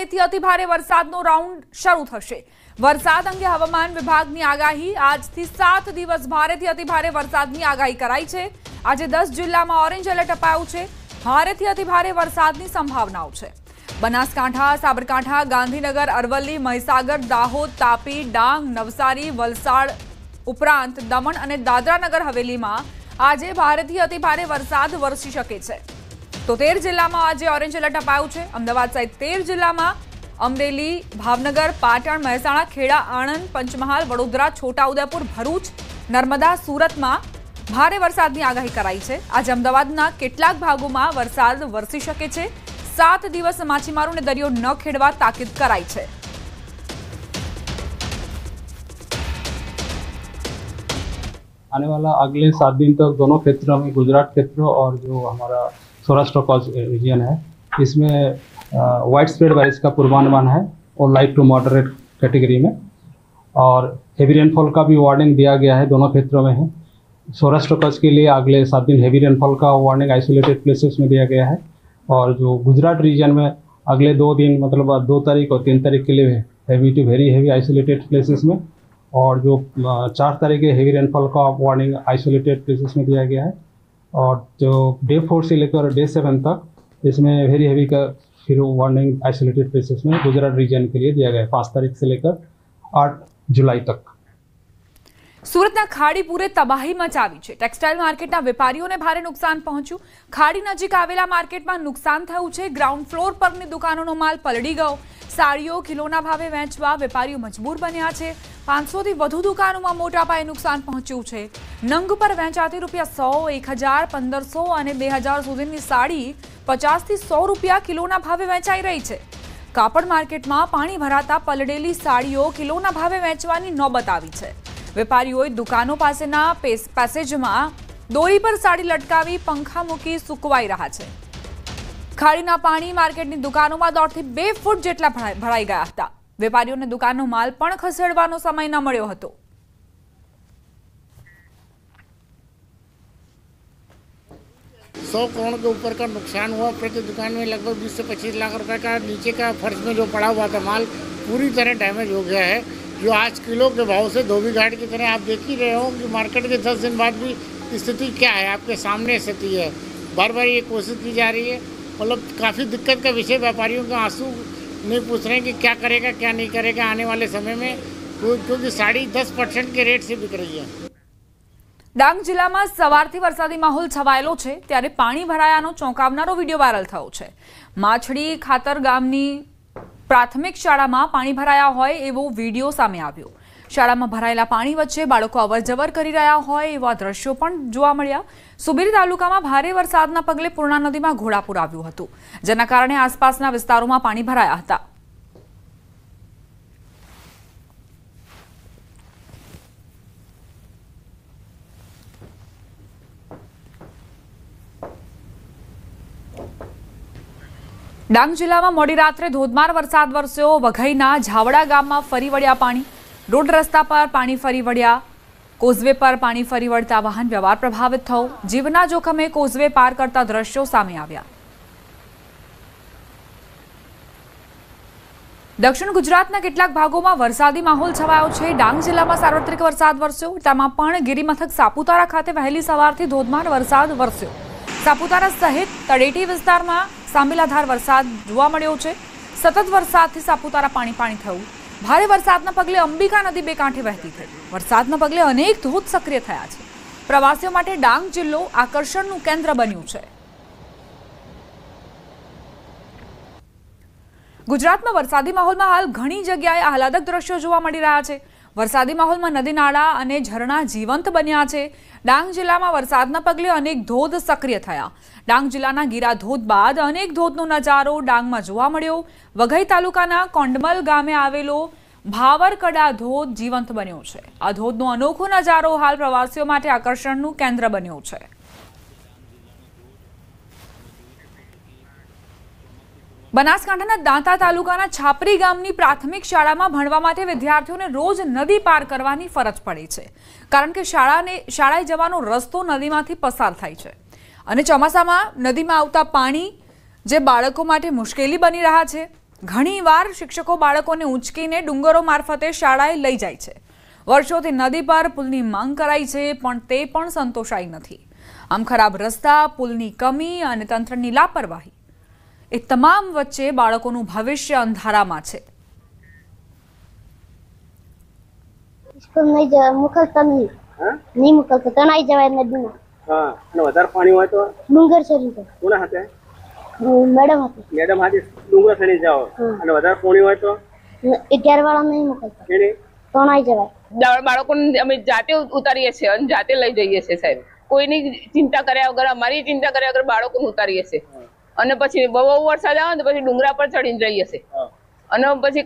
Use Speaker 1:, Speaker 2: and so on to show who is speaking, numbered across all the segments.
Speaker 1: ભારેથી અતિભારે વરસાદનો રાઉન્ડ શરૂ થશે। વરસાદ અંગે હવામાન વિભાગની આગાહી। આજથી 7 દિવસ ભારેથી અતિભારે વરસાદની આગાહી કરાઈ છે। આજે 10 જિલ્લામાં ઓરેન્જ એલર્ટ અપાયું છે। ભારેથી અતિભારે વરસાદની સંભાવનાઓ છે। બનાસકાંઠા, સાબરકાંઠા, ગાંધીનગર, અરવલ્લી, મહીસાગર, દાહોદ, તાપી, ડાંગ, નવસારી, વલસાડ ઉપરાંત દમણ અને દાદરાનગર હવેલીમાં આજે ભારેથી અતિભારે વરસાદ વરસી શકે છે। તો 13 જિલ્લામાં આજે ઓરેન્જ એલર્ટ અપાયું છે। અમદાવાદ સહિત 13 જિલ્લામાં અમરેલી, ભાવનગર, પાટણ, મહેસાણા, ખેડા, આણંદ, પંચમહાલ, વડોદરા, છોટાઉદેપુર, ભરૂચ, નર્મદા, સુરતમાં ભારે વરસાદની આગાહી કરાઈ છે। આજે અમદાવાદના કેટલાક ભાગોમાં વરસાદ વરસી શકે છે। 7 દિવસ માછીમારોને દરિયો ન ખેડવા તાકીદ કરાઈ છે।
Speaker 2: आने वाला अगले 7 दिन तक दोनों क्षेत्रों में, गुजरात क्षेत्र और जो हमारा सौराष्ट्र का रीजन है, इसमें वाइड स्प्रेड बारिश का पूर्वानुमान है और लाइट टू मॉडरेट कैटेगरी में, और हेवी रेनफॉल का भी वार्निंग दिया गया है। दोनों क्षेत्रों में है। सौराष्ट्र कच्छ के लिए अगले 7 दिन हेवी रेनफॉल का वार्निंग आइसोलेटेड प्लेसेस में दिया गया है, और जो गुजरात रीजन में अगले 2 दिन मतलब 2 तारीख और 3 तारीख के लिए heavy to very heavy isolated places में, और जो 4 तारीख के हेवी रेनफॉल का वार्निंग आइसोलेटेड प्लेसेस में दिया गया है। और जो डे 4 से लेकर डे 7 तक इसमें वेरी हेवी का फिर वार्निंग आइसोलेटेड प्लेसेस में गुजरात रीजन के लिए दिया गया है 5 तारीख से लेकर 8 जुलाई तक।
Speaker 1: સુરતના ખાડીપુરે તબાહી મચાવી છે। ટેક્સટાઇલ માર્કેટના વેપારીઓને ભારે નુકસાન પહોંચ્યું। ખાડી નજીક આવેલા માર્કેટમાં નુકસાન થયું છે। ગ્રાઉન્ડ ફ્લોર પરની દુકાનોનો માલ પલળી ગયો। સાડીઓ કિલોના ભાવે વેચવા વેપારીઓ મજબૂર બન્યા છે। 500થી વધુ દુકાનોમાં મોટા પાયે નુકસાન પહોંચ્યું છે। નંગ પર વેચાતી ₹100, 1000, 1500 અને 2000 સુધીની સાડી 50થી 100 રૂપિયા કિલોના ભાવે વેચાઈ રહી છે। કાપડ માર્કેટમાં પાણી ભરાતા પલળેલી સાડીઓ કિલોના ભાવે વેચવાની નોબત આવી છે। વેપારીઓએ દુકાનો પાસેના પેસેજમાં દોરી પર સાડી લટકાવી પંખા મૂકી સુકવાઈ રહ્યા છે। ખાડીના પાણી માર્કેટની દુકાનોમાં 1.5 થી 2 ફૂટ જેટલા ભરાઈ ગયા હતા। વેપારીઓને દુકાનનો માલ પણ ખસેડવાનો સમય ન મળ્યો હતો।
Speaker 3: $100 करोड़ के ऊपर का नुकसान हुआ। प्रति दुकान में लगभग 20 से 25 लाख रुपए का नीचे का फर्श में जो पड़ा हुआ था माल पूरी तरह डैमेज हो गया है। जो आज किलो के भाव से धोबी घाट की तरह आप देख ही रहे हो कि मार्केट के 10 दिन बाद भी स्थिति क्या है, आपके सामने स्थिति है। बार बार ये कोशिश की जा रही है, मतलब काफ़ी दिक्कत का विषय। व्यापारियों का आंसू नहीं पूछ रहे हैं कि क्या करेगा क्या नहीं करेगा आने वाले समय में, क्योंकि साड़ी 10% के रेट से बिक रही है।
Speaker 1: ડાંગ જિલ્લામાં સવારથી વરસાદી માહોલ છવાયેલો છે, ત્યારે પાણી ભરાયાનો ચોંકાવનારો વિડીયો વાયરલ થયો છે। માછડી ખાતર ગામની પ્રાથમિક શાળામાં પાણી ભરાયા હોય એવો વિડીયો સામે આવ્યો। શાળામાં ભરાયેલા પાણી વચ્ચે બાળકો અવરજવર કરી રહ્યા હોય એવા દ્રશ્યો પણ જોવા મળ્યા। સુબીર તાલુકામાં ભારે વરસાદના પગલે પૂર્ણા નદીમાં ઘોડાપૂર આવ્યું હતું, જેના કારણે આસપાસના વિસ્તારોમાં પાણી ભરાયા હતા। ડાંગ જિલ્લામાં મોડી રાત્રે ધોધમાર વરસાદ વરસ્યો। વઘઈના ઝાવડા ગામમાં ફરી વળ્યા પાણી। રોડ રસ્તા પર પાણી ફરી વળ્યા। કોઝવે પર પાણી ફરી વળતા વાહન વ્યવહાર પ્રભાવિત થયો। જીવના જોખમે કોઝવે પાર કરતા દ્રશ્યો સામે આવ્યા। દક્ષિણ ગુજરાતના કેટલાક ભાગોમાં વરસાદી માહોલ છવાયો છે। ડાંગ જિલ્લામાં સાર્વત્રિક વરસાદ વરસ્યો, તેમાં પણ ગિરિમથક સાપુતારા ખાતે વહેલી સવારથી ધોધમાર વરસાદ વરસ્યો। સાપુતારા સહિત તળેટી વિસ્તારમાં સાંબેલાધાર વરસાદ જોવા મળ્યો છે। સતત વરસાદથી સાપુતારા પાણી પાણી થયું। ભારે વરસાદના પગલે અંબિકા નદી બે કાંઠે વહેતી થઈ। વરસાદના પગલે અનેક ધોધ સક્રિય થયા છે। પ્રવાસીઓ માટે ડાંગ જિલ્લો આકર્ષણનું કેન્દ્ર બન્યું છે। ગુજરાતમાં વરસાદી માહોલમાં હાલ ઘણી જગ્યાએ આહલાદક દ્રશ્યો જોવા મળી રહ્યા છે। વરસાદી માહોલમાં નદી નાળા અને ઝરણા જીવંત બન્યા છે। ડાંગ જિલ્લામાં વરસાદના પગલે અનેક ધોધ સક્રિય થયા। ડાંગ જિલ્લાના ગીરા ધોધ બાદ અનેક ધોધનો નજારો ડાંગમાં જોવા મળ્યો। વઘઈ તાલુકાના કોંડમલ ગામે આવેલો ભાવરકડા ધોધ જીવંત બન્યો છે। આ ધોધનો અનોખો નજારો હાલ પ્રવાસીઓ માટે આકર્ષણનું કેન્દ્ર બન્યો છે। બનાસકાંઠાના દાંતા તાલુકાના છાપરી ગામની પ્રાથમિક શાળામાં ભણવા માટે વિદ્યાર્થીઓને રોજ નદી પાર કરવાની ફરજ પડે છે, કારણ કે શાળાએ જવાનો રસ્તો નદીમાંથી પસાર થાય છે અને ચોમાસામાં નદીમાં આવતા પાણી જે બાળકો માટે મુશ્કેલી બની રહ્યા છે। ઘણીવાર શિક્ષકો બાળકોને ઉંચકીને ડુંગરો મારફતે શાળાએ લઈ જાય છે। વર્ષોથી નદી પર પુલની માંગ કરાઈ છે, પણ તે પણ સંતોષાઈ નથી। આમ ખરાબ રસ્તા, પુલની કમી અને તંત્રની લાપરવાહી એ તમામ વચ્ચે બાળકોનું ભવિષ્ય અંધારામાં છે।
Speaker 4: સ્કૂલ નહીં જવા મોકલતા નહીં મોકલતા તો નહીં જવાય નદીમાં।
Speaker 5: હા, અને વધારે પાણી હોય તો
Speaker 4: ડુંગર ચડી જાય।
Speaker 5: કોના હાથે?
Speaker 4: મેડમ હતી।
Speaker 5: મેડમ હાથે ડુંગર ચડી જાઓ અને વધારે પાણી હોય તો
Speaker 4: 11 વાળા નહીં મોકલતા તો નહીં જવાય।
Speaker 6: બાળકોને અમે જાતે ઉતારીએ છીએ અને જાતે લઈ જઈએ છીએ સાહેબ। કોઈની ચિંતા કર્યા વગર, અમારી ચિંતા કર્યા વગર બાળકોને ઉતારીએ છીએ અને પછી બહુ વરસાદ આવે તો પછી ડુંગરા પર ચડીને જઈએ છીએ અને પછી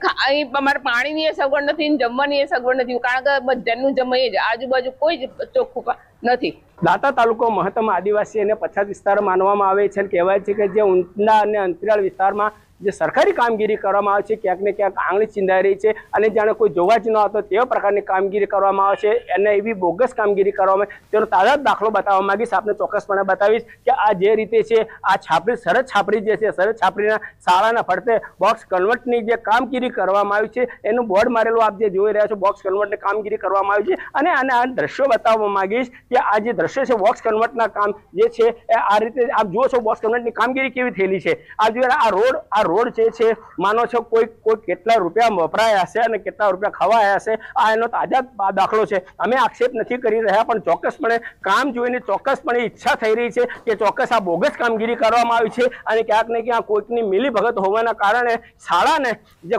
Speaker 6: અમારે પાણીની એ સગવડ નથી, જમવાની એ સગવડ નથી, કારણ કે બધાનું જમાઈએ જ, આજુબાજુ કોઈ જ ચોખ્ખું નથી।
Speaker 5: દાંતા તાલુકો મહત્તમ આદિવાસી અને પછાત વિસ્તાર માનવામાં આવે છે। કહેવાય છે કે જે ઊંચા અને અંતરિયાળ વિસ્તારમાં જે સરકારી કામગીરી કરવામાં આવે છે ક્યાંક ને ક્યાંક આંગળી ચીંધાઈ રહી છે અને જાણે કોઈ જોવા જ ન આવતો તેવા પ્રકારની કામગીરી કરવામાં આવે છે અને એવી બોગસ કામગીરી કરવામાં તેનો તાજા દાખલો બતાવવા માંગીશ, આપને ચોક્કસપણે બતાવીશ કે આ જે રીતે છે આ છાપરી, શરત છાપરી જે છે, શરત છાપરીના શાળાના ફરતે બોક્સ કન્વર્ટની જે કામગીરી કરવામાં આવી છે એનું બોર્ડ મારેલું આપ જે જોઈ રહ્યા છો, બોક્સ કન્વર્ટની કામગીરી કરવામાં આવી છે અને આ દ્રશ્યો બતાવવા માંગીશ કે આ જે દ્રશ્ય છે બોક્સ કન્વર્ટના કામ જે છે આ રીતે આપ જુઓ છો બોક્સ કન્વર્ટની કામગીરી કેવી થયેલી છે। આ જોઈએ આ રોડ જે છે માનો છો કોઈ કેટલા રૂપિયા વપરાયા હશે અને કેટલા રૂપિયા ખવાયા હશે, આ એનો તાજા દાખલો છે। અમે આક્ષેપ નથી કરી રહ્યા, પણ ચોક્કસપણે કામ જોઈને ચોક્કસપણે ઈચ્છા થઈ રહી છે કે ચોક્કસ આ બોગસ કામગીરી કરવામાં આવી છે અને ક્યાંક ને ક્યાંક કોઈકની મિલીભગત હોવાના કારણે શાળાને જે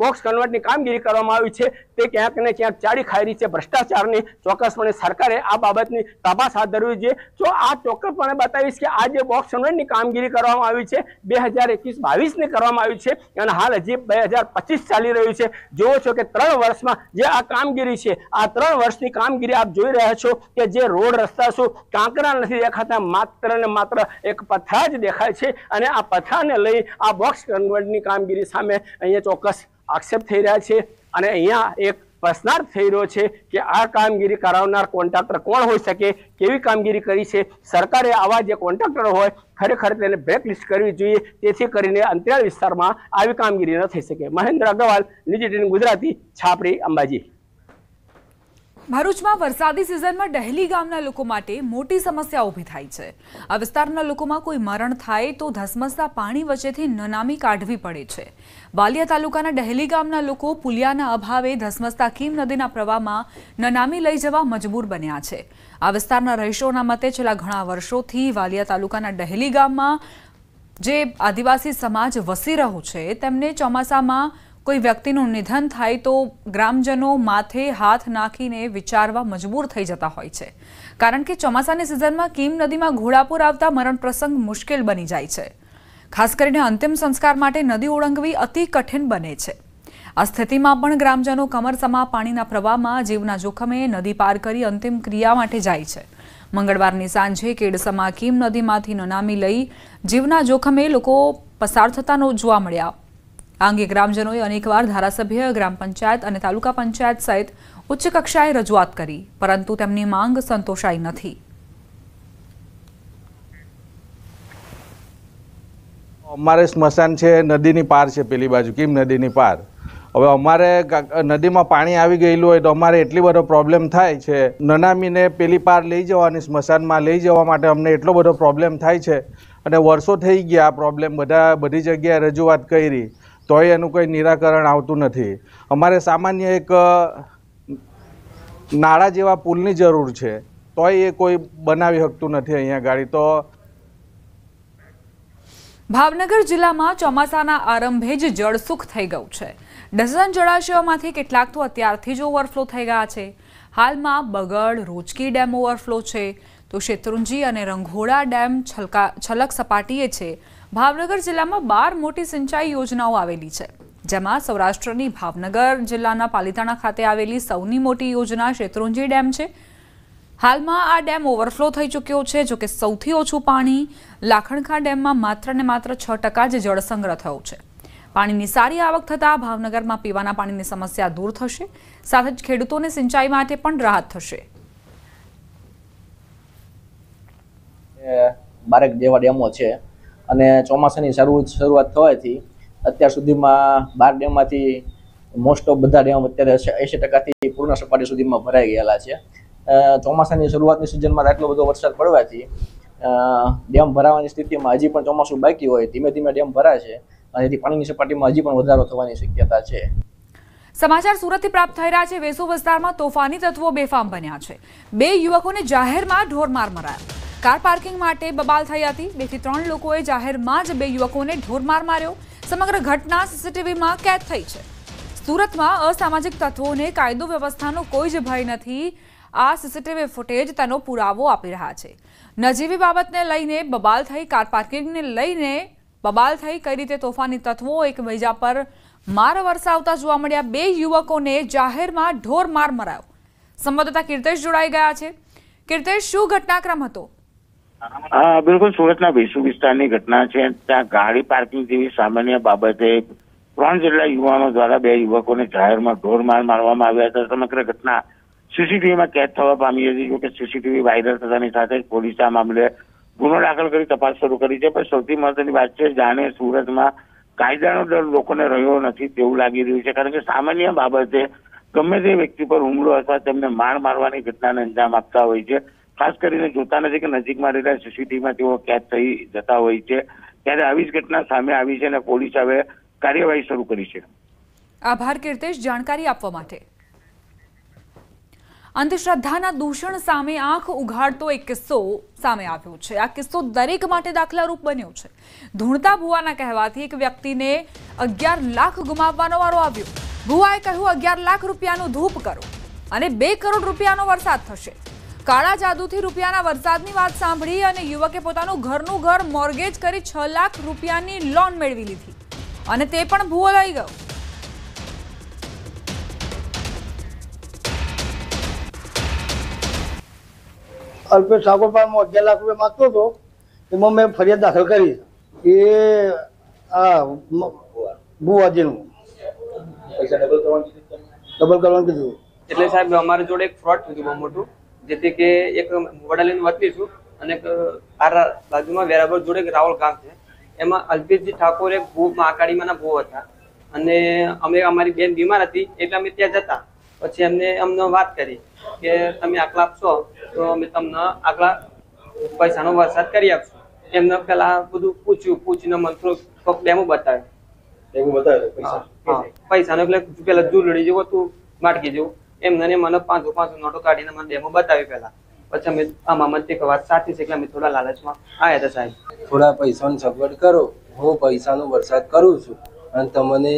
Speaker 5: બોક્સ કન્વર્ટની કામગીરી કરવામાં આવી છે તે ક્યાંક ને ક્યાંક ચાડી ખાઈ રહી છે ભ્રષ્ટાચારની। ચોક્કસપણે સરકારે આ બાબતની તપાસ હાથ ધરવી જોઈએ। જો આ ચોક્કસપણે બતાવીશ કે આ જે બોક્સ કન્વર્ટની કામગીરી કરવામાં આવી છે 2021-22 કરવામાં આવી છે અને હાલ હજી 2025 ચાલી રહ્યું છે। જોવો છો કે 3 વર્ષમાં જે આ કામગીરી છે, આ 3 વર્ષની કામગીરી આપ જોઈ રહ્યા છો કે જે રોડ રસ્તા શું કાંકરા નથી દેખાતા, માત્ર ને માત્ર એક પથ્થર જ દેખાય છે અને આ પથ્થરને લઈ આ બોક્સ કન્વર્ટની કામગીરી સામે અહીંયા ચોક્કસ આક્ષેપ થઈ રહ્યા છે અને અહીંયા એક પ્રશ્નાર્થ થઈ રહ્યો છે કે આ કામગીરી કરાવનાર કોન્ટ્રાક્ટર કોણ હોઈ શકે, કેવી કામગીરી કરી છે। સરકારે આવા જે કોન્ટ્રાક્ટર હોય ખરેખર તેને બ્લેકલિસ્ટ કરવી જોઈએ, તેથી કરીને અંતરિયાળ વિસ્તારમાં આવી કામગીરી ન થઈ શકે। મહેન્દ્ર અગ્રવાલ, NewsEighteen ગુજરાતી, છાપરી, અંબાજી।
Speaker 1: ભરૂચમાં વરસાદી સિઝનમાં ડહેલી ગામના લોકો માટે મોટી સમસ્યા ઊભી થાય છે। આ વિસ્તારના લોકોમાં કોઈ મરણ થાય તો ધસમસતા પાણી વચ્ચેથી નનામી કાઢવી પડે છે। વાલિયા તાલુકાના ડહેલી ગામના લોકો પુલિયાના અભાવે ધસમસતા કીમ નદીના પ્રવાહમાં નનામી લઈ જવા મજબૂર બન્યા છે। આ વિસ્તારના રહીશોના મતે છેલ્લા ઘણા વર્ષોથી વાલિયા તાલુકાના ડહેલી ગામમાં જે આદિવાસી સમાજ વસી રહ્યો છે તેમને ચોમાસામાં કોઈ વ્યક્તિનું નિધન થાય તો ગ્રામજનો માથે હાથ નાખીને વિચારવા મજબૂર થઈ જતા હોય છે, કારણ કે ચોમાસાની સિઝનમાં કીમ નદીમાં ઘોડાપુર આવતા મરણ પ્રસંગ મુશ્કેલ બની જાય છે। ખાસ કરીને અંતિમ સંસ્કાર માટે નદી ઓળંગવી અતિ કઠિન બને છે। આ સ્થિતિમાં પણ ગ્રામજનો કમરસમા પાણીના પ્રવાહમાં જીવના જોખમે નદી પાર કરી અંતિમ ક્રિયા માટે જાય છે। મંગળવારની સાંજે કેડસમા કીમ નદીમાંથી નનામી લઈ જીવના જોખમે લોકો પસાર થતા જોવા મળ્યા। આ અંગે ગ્રામજનોએ અનેકવાર ધારાસભ્ય, ગ્રામ પંચાયત અને તાલુકા પંચાયત સહિત ઉચ્ચ કક્ષાએ રજૂઆત કરી, પરંતુ તેમની માંગ સંતોષાઈ નથી।
Speaker 7: અમારે સ્મશાન છે નદીની પાર છે, પેલી બાજુ કીમ નદીની પાર। હવે અમારે નદીમાં પાણી આવી ગયેલું હોય તો અમારે એટલી બધો પ્રોબ્લેમ થાય છે, નનામીને પેલી પાર લઈ જવાની સ્મશાનમાં લઈ જવા માટે અમને એટલો બધો પ્રોબ્લેમ થાય છે અને વર્ષો થઈ ગયા આ પ્રોબ્લેમ બધી જગ્યાએ રજૂઆત કરી તોય એનું કોઈ નિરાકરણ આવતું નથી। અમારે સામાન્ય એક નાળા જેવા પુલની જરૂર છે તોય એ કોઈ બનાવી શકતું નથી અહીંયા ગાડી તો।
Speaker 1: ભાવનગર જિલ્લામાં ચોમાસાના આરંભે જ જળસુખ થઈ ગયું છે। ડઝન જળાશયોમાંથી કેટલાક તો અત્યારથી જ ઓવરફ્લો થઈ ગયા છે। હાલમાં બગડ, રોજકી ડેમ ઓવરફ્લો છે તો શેત્રુંજી અને રંઘોડા ડેમ છલક સપાટીએ છે। ભાવનગર જિલ્લામાં 12 મોટી સિંચાઈ યોજનાઓ આવેલી છે, જેમાં સૌરાષ્ટ્રની ભાવનગર જિલ્લાના પાલિતાણા ખાતે આવેલી સૌની મોટી યોજના શેત્રુંજી ડેમ છે। હાલમાં આ ડેમ ઓવરફ્લો થઈ ચૂક્યો છે, જોકે સૌથી ઓછું પાણી લાખણખા ડેમમાં માત્ર ને માત્ર 6% જ જળ સંગ્રહ થયો છે। પાણીની સારી આવક થતાં ભાવનગરમાં પીવાના પાણીની સમસ્યા દૂર થશે, સાથે જ ખેડૂતોને સિંચાઈ માટે પણ રાહત થશે।
Speaker 8: 12 જેવા ડેમો છે અને ચોમાસાની શરૂઆત થવાથી અત્યાર સુધીમાં 12 ડેમમાંથી મોસ્ટ ઓફ બધા ડેમ અત્યારે 80% પૂર્ણ સપાટી સુધીમાં ભરાઈ ગયેલા છે. ચોમાસાની શરૂઆતની સિઝનમાં આટલો બધો વરસાદ પડવાથી ડેમ ભરાવાની સ્થિતિમાં હજી પણ ચોમાસું બાકી હોય, ધીમે ધીમે ડેમ ભરાશે અને તેથી પાણીની સપાટીમાં હજી પણ વધારો થવાની શક્યતા છે.
Speaker 1: સમાચાર સુરતથી પ્રાપ્ત થઈ રહ્યા છે. વેસુ વિસ્તારમાં તોફાની તત્વો બેફામ બન્યા છે. 2 યુવકોને જાહેરમાં ઢોરમાર મરાયા. કાર પાર્કિંગ માટે બબાલ થઈ હતી. 2 થી 3 લોકોએ જાહેરમાં જ 2 યુવકોને ઢોરમાર માર્યો. સમગ્ર ઘટના સીસીટીવીમાં કેદ થઈ છે. સુરતમાં અસામાજિક તત્વોને કાયદો વ્યવસ્થાનો કોઈ જ ભય નથી. આ સીસીટીવી ફૂટેજ તેનો પુરાવો આપી રહ્યા છે. નજીવી બાબતને લઈને બબાલ થઈ, કાર પાર્કિંગને લઈને બબાલ થઈ. કઈ રીતે તોફાની તત્વો એકબીજા પર માર વરસાવતા જોવા મળ્યા. 2 યુવકોને જાહેરમાં ઢોરમાર મરાયો. સંવાદદાતા કીર્તેશ જોડાઈ ગયા છે. કીર્તેશ, શું ઘટનાક્રમ હતો?
Speaker 9: બિલકુલ, સુરતના વેસુ વિસ્તારની ઘટના છે. ત્યાં ગાડી પાર્કિંગ જેવી સામાન્ય બાબતે 3 જેટલા યુવાનો દ્વારા 2 યુવકોને જાહેરમાં ઢોરમાર મારવામાં આવ્યા હતા. સમગ્ર ઘટના સીસીટીવીમાં કેદ થવા પામી હતી. જોકે સીસીટીવી વાયરલ થતાની સાથે જ પોલીસે આ મામલે ગુનો દાખલ કરી તપાસ શરૂ કરી છે. પણ સૌથી મહત્વની વાત છે, જાણે સુરતમાં કાયદાનો ડર લોકોને રહ્યો નથી તેવું લાગી રહ્યું છે. કારણ કે સામાન્ય બાબતે ગમે તે વ્યક્તિ પર હુમલો અથવા તેમને માર મારવાની ઘટનાને અંજામ આપતા હોય છે. ખાસ કરીને જોતા નથી કે નજીકમાં રહેલા સીસીટીવીમાં તેઓ કેદ થઈ જતા હોય છે. ત્યારે આવી જ ઘટના સામે આવી છે અને પોલીસ હવે કાર્યવાહી શરૂ કરી છે.
Speaker 1: આભાર કીર્તેશ, જાણકારી આપવા માટે. અંધશ્રદ્ધાના દૂષણ સામે આંખ ઉઘાડતો એક કિસ્સો સામે આવ્યો છે. આ કિસ્સો દરેક માટે દાખલારૂપ બન્યો છે. ધૂણતા ભુવાના કહેવાથી એક વ્યક્તિને 11 લાખ ગુમાવવાનો વારો આવ્યો. ભુવાએ કહ્યું 11 લાખ રૂપિયાનું ધૂપ કરો અને 2 કરોડ રૂપિયાનો વરસાદ થશે. કાળા જાદુથી રૂપિયાના વરસાદની વાત સાંભળી અને યુવકે પોતાનું ઘરનું ઘર મોર્ગેજ કરી 6 લાખ રૂપિયાની લોન મેળવી લીધી અને તે પણ ભુવો લઈ ગયો.
Speaker 10: અલ્પેશ ઠાકોર પાસે 11 લાખ રૂપિયા માંગતો હતો. એમાં મેં ફરિયાદ દાખલ કરી. એ ભુવાજીનું પૈસા ડબલ કરવાનું કીધું.
Speaker 11: એટલે સાહેબ અમારી જોડે એક ફ્રોડ થયું બહુ મોટું, જેથી કે એક વડાલીનું વતની છું અને બાજુમાં વેરાવળ જોડે એક રાવલ ગામ છે. એમાં અલ્પેશજી ઠાકોર એક મહાકાળીમાંના ભૂ હતા અને અમે અમારી બેન બીમાર હતી એટલે અમે ત્યાં જતા. પછી અમને વાત કરી કે તમે આટલા આપશો તો અમે તમને આટલા પૈસાનો વરસાદ કરી આપશું. એમને પેલા બધું પૂછીને મને થોડુંક ડેમો બતાવ્યો. પૈસાનો એટલે પેલા જુલડી જેવું હતું, માટકી જેવું. એમને મને 500 નોટો કાઢીને મને ડેમો બતાવી પેલા. પછી અમે આમાં મને વાત સાચી છે એટલે અમે થોડા લાલચમાં આવ્યા હતા સાહેબ.
Speaker 12: થોડા પૈસાની સગવડ કરો, હું પૈસાનો વરસાદ કરું છું અને તમને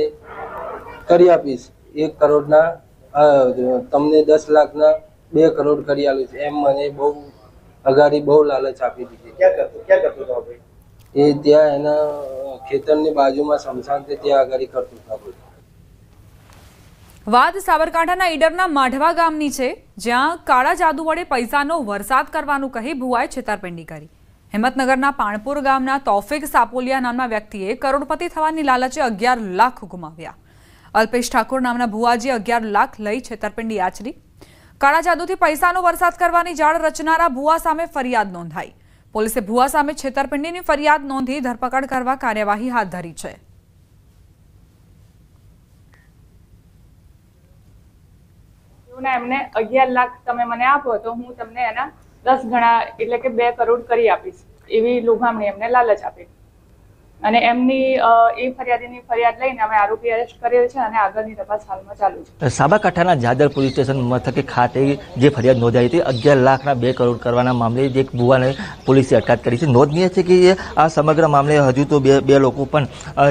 Speaker 12: કરી આપીશ. 1 કરોડના તમને 10 લાખના 2 કરોડ કરી આલું છે. એમ મને બહુ અગાડી બહુ લાલચ આપી દીધી. ક્યાં કરતો હતો? એ ત્યાં એના ખેતરની બાજુમાં સ્મશાન છે ત્યાં આગળ કરતો હતો.
Speaker 1: વાત સાબરકાંઠાના ઈડરના માઢવા ગામની છે, જ્યાં કાળા જાદુ વડે પૈસાનો વરસાદ કરવાનું કહી ભુવાએ છેતરપિંડી કરી. હિંમતનગરના પાણપુર ગામના તોફિક સાપોલિયા નામના વ્યક્તિએ કરોડપતિ થવાની લાલચે 11 લાખ ગુમાવ્યા. અલ્પેશ ઠાકોર નામના ભુવાજી 11 લાખ લઈ છેતરપિંડી આચરી. કાળા જાદુથી પૈસાનો વરસાદ કરવાની જાળ રચનારા ભુવા સામે ફરિયાદ નોંધાઈ. પોલીસે ભુવા સામે છેતરપિંડીની ફરિયાદ નોંધી ધરપકડ કરવા કાર્યવાહી હાથ ધરી છે.
Speaker 13: એમને 11 લાખ તમે મને આપો તો હું તમને એના 10 ગણા એટલે કે 2 કરોડ કરી આપીશ એવી લોભામણી એમને લાલચ આપી. અને એમની એ ફરિયાદીની ફરિયાદ લઈને અમે આરોપી અરેસ્ટ કરેલ છે અને આગળની તપાસ હાલમાં ચાલુ છે.
Speaker 14: સાબરકાંઠાના જાદર પોલીસ સ્ટેશન મથકે ખાતે જે ફરિયાદ નોંધાઈ હતી 11 લાખના 2 કરોડ કરવાના મામલે એક ભુવાને પોલીસે અટકાયત કરી છે. નોંધનીય છે કે આ સમગ્ર મામલે હજુ તો બે લોકો પણ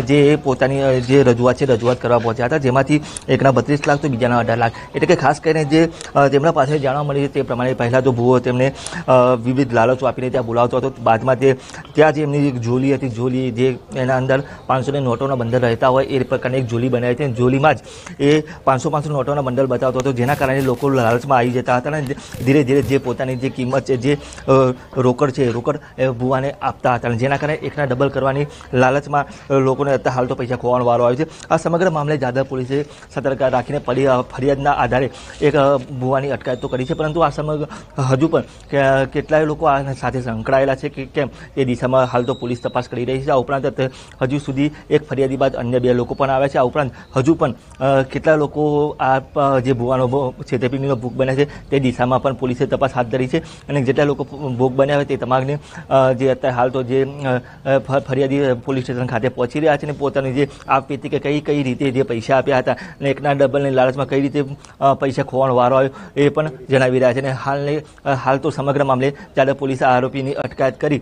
Speaker 14: જે પોતાની જે રજૂઆત છે રજૂઆત કરવા પહોંચ્યા હતા, જેમાંથી એકના 32 લાખ તો બીજાના 18 લાખ. એટલે કે ખાસ કરીને જે તેમના પાસે જાણવા મળ્યું તે પ્રમાણે પહેલાં તો ભુવો તેમને વિવિધ લાલચો આપીને ત્યાં બોલાવતો હતો. બાદમાં ત્યાં જે એમની એક ઝોલી હતી, ઝોલી જે એના અંદર 500 નોટોના બંડલ રહેતા હોય એ પ્રકારની એક ઝોલી બનાવી હતી. ઝોલીમાં જ એ 500 નોટોના બંડલ બતાવતો હતો, જેના કારણે લોકો લાલચમાં આવી જતા હતા અને ધીરે ધીરે જે પોતાની જે કિંમત છે, જે રોકડ છે, રોકડ ભુવાને આપતા હતા, જેના કારણે એકના ડબલ કરવાની લાલચમાં લોકોને અત્યારે હાલ તો પૈસા ખોવાનો વારો આવ્યો છે. આ સમગ્ર મામલે જાદર પોલીસે સતર્કતા રાખીને ફરિયાદના આધારે એક ભુવાની અટકાયત તો કરી છે, પરંતુ આ સમગ્ર હજુ પણ કેટલાય લોકો આ સાથે સંકળાયેલા છે કે કેમ એ દિશામાં હાલ તો પોલીસ તપાસ કરી રહી છે. આ ઉપરાંત સતત હજુ સુધી એક ફરિયાદી બાદ અન્ય 2 લોકો પણ આવ્યા છે। આ ઉપરાંત હજુ પણ કેટલા લોકો આ જે ભુવાનો છેતરપિંડીનો ભોગ બન્યા છે તે દિશામાં પણ પોલીસે તપાસ હાથ ધરી છે અને જેટલા લોકો ભોગ બન્યા હોય તે તમામને જે અત્યારે હાલ તો જે ફરિયાદી પોલીસ સ્ટેશન ખાતે પહોંચી રહ્યા છે અને પોતાની જે આપવીતી કે કઈ રીતે જે પૈસા આપ્યા હતા અને એકના ડબલની લાલચમાં કઈ રીતે પૈસા ખોવાનો વારો આવ્યો એ પણ જણાવી રહ્યા છે અને હાલ તો સમગ્ર મામલે ચાલે પોલીસે આરોપીની અટકાયત કરી